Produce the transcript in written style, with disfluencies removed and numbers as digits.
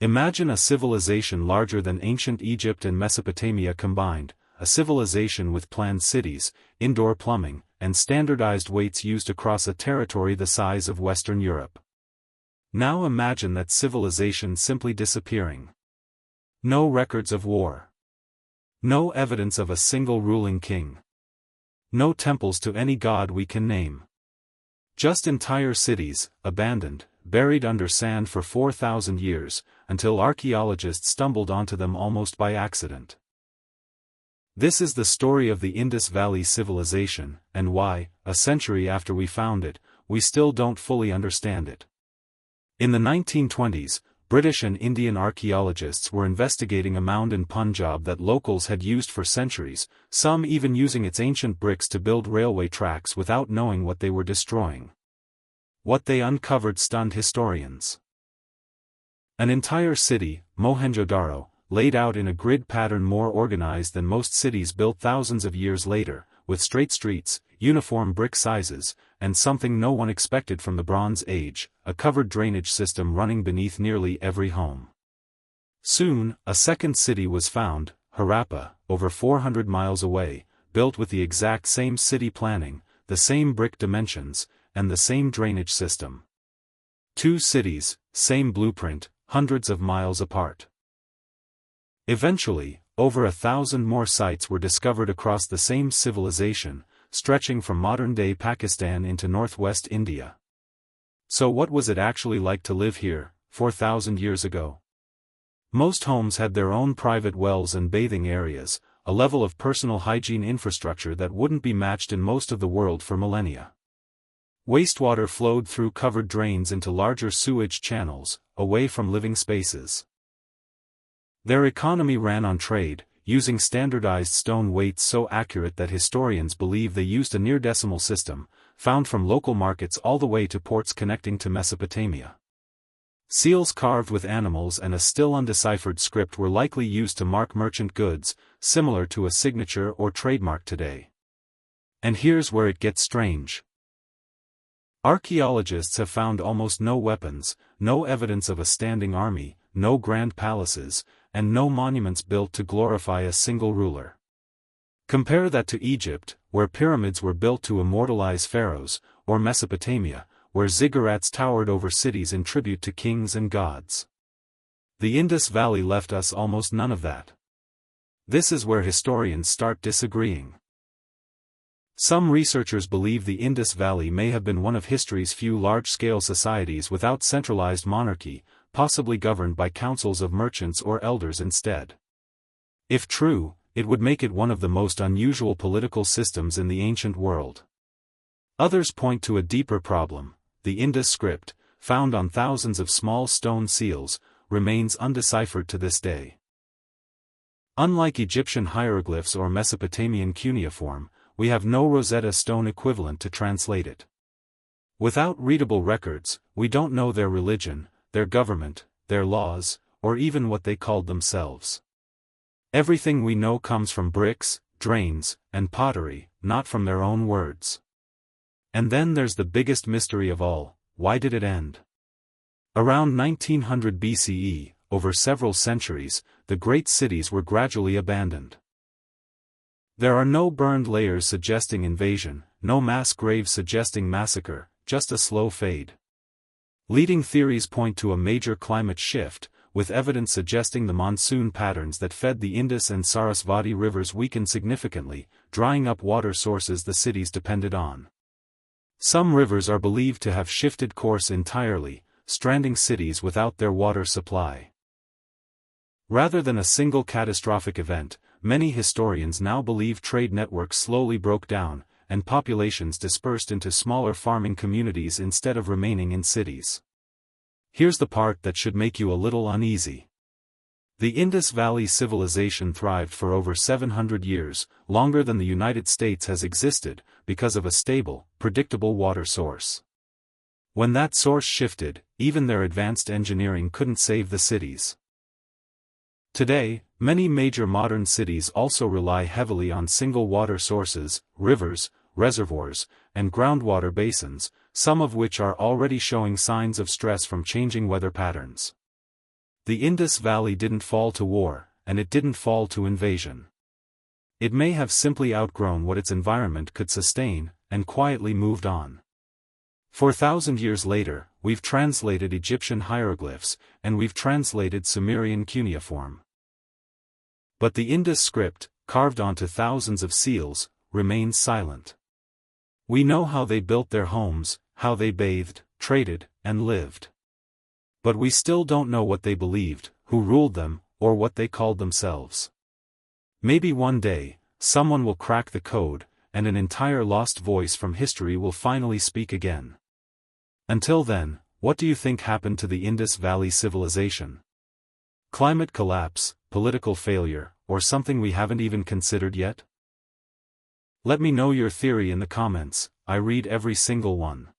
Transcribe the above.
Imagine a civilization larger than ancient Egypt and Mesopotamia combined, a civilization with planned cities, indoor plumbing, and standardized weights used across a territory the size of Western Europe. Now imagine that civilization simply disappearing. No records of war. No evidence of a single ruling king. No temples to any god we can name. Just entire cities, abandoned, buried under sand for 4,000 years, until archaeologists stumbled onto them almost by accident. This is the story of the Indus Valley Civilization, and why, a century after we found it, we still don't fully understand it. In the 1920s, British and Indian archaeologists were investigating a mound in Punjab that locals had used for centuries, some even using its ancient bricks to build railway tracks without knowing what they were destroying. What they uncovered stunned historians. An entire city, Mohenjo-daro, laid out in a grid pattern more organized than most cities built thousands of years later, with straight streets, uniform brick sizes, and something no one expected from the Bronze Age, a covered drainage system running beneath nearly every home. Soon, a second city was found, Harappa, over 400 miles away, built with the exact same city planning, the same brick dimensions, and the same drainage system. Two cities, same blueprint, hundreds of miles apart. Eventually, over 1,000 more sites were discovered across the same civilization, stretching from modern-day Pakistan into northwest India. So what was it actually like to live here, 4,000 years ago? Most homes had their own private wells and bathing areas, a level of personal hygiene infrastructure that wouldn't be matched in most of the world for millennia. Wastewater flowed through covered drains into larger sewage channels, away from living spaces. Their economy ran on trade, using standardized stone weights so accurate that historians believe they used a near-decimal system, found from local markets all the way to ports connecting to Mesopotamia. Seals carved with animals and a still undeciphered script were likely used to mark merchant goods, similar to a signature or trademark today. And here's where it gets strange. Archaeologists have found almost no weapons, no evidence of a standing army, no grand palaces, and no monuments built to glorify a single ruler. Compare that to Egypt, where pyramids were built to immortalize pharaohs, or Mesopotamia, where ziggurats towered over cities in tribute to kings and gods. The Indus Valley left us almost none of that. This is where historians start disagreeing. Some researchers believe the Indus Valley may have been one of history's few large-scale societies without centralized monarchy, possibly governed by councils of merchants or elders instead. If true, it would make it one of the most unusual political systems in the ancient world. Others point to a deeper problem: the Indus script, found on thousands of small stone seals, remains undeciphered to this day. Unlike Egyptian hieroglyphs or Mesopotamian cuneiform, we have no Rosetta Stone equivalent to translate it. Without readable records, we don't know their religion, their government, their laws, or even what they called themselves. Everything we know comes from bricks, drains, and pottery, not from their own words. And then there's the biggest mystery of all: why did it end? Around 1900 BCE, over several centuries, the great cities were gradually abandoned. There are no burned layers suggesting invasion, no mass graves suggesting massacre, just a slow fade. Leading theories point to a major climate shift, with evidence suggesting the monsoon patterns that fed the Indus and Sarasvati rivers weakened significantly, drying up water sources the cities depended on. Some rivers are believed to have shifted course entirely, stranding cities without their water supply. Rather than a single catastrophic event, many historians now believe trade networks slowly broke down, and populations dispersed into smaller farming communities instead of remaining in cities. Here's the part that should make you a little uneasy. The Indus Valley Civilization thrived for over 700 years, longer than the United States has existed, because of a stable, predictable water source. When that source shifted, even their advanced engineering couldn't save the cities. Today, many major modern cities also rely heavily on single water sources, rivers, reservoirs, and groundwater basins, some of which are already showing signs of stress from changing weather patterns. The Indus Valley didn't fall to war, and it didn't fall to invasion. It may have simply outgrown what its environment could sustain, and quietly moved on. 4,000 years later, we've translated Egyptian hieroglyphs, and we've translated Sumerian cuneiform. But the Indus script, carved onto thousands of seals, remains silent. We know how they built their homes, how they bathed, traded, and lived. But we still don't know what they believed, who ruled them, or what they called themselves. Maybe one day, someone will crack the code, and an entire lost voice from history will finally speak again. Until then, what do you think happened to the Indus Valley Civilization? Climate collapse, political failure, or something we haven't even considered yet? Let me know your theory in the comments. I read every single one.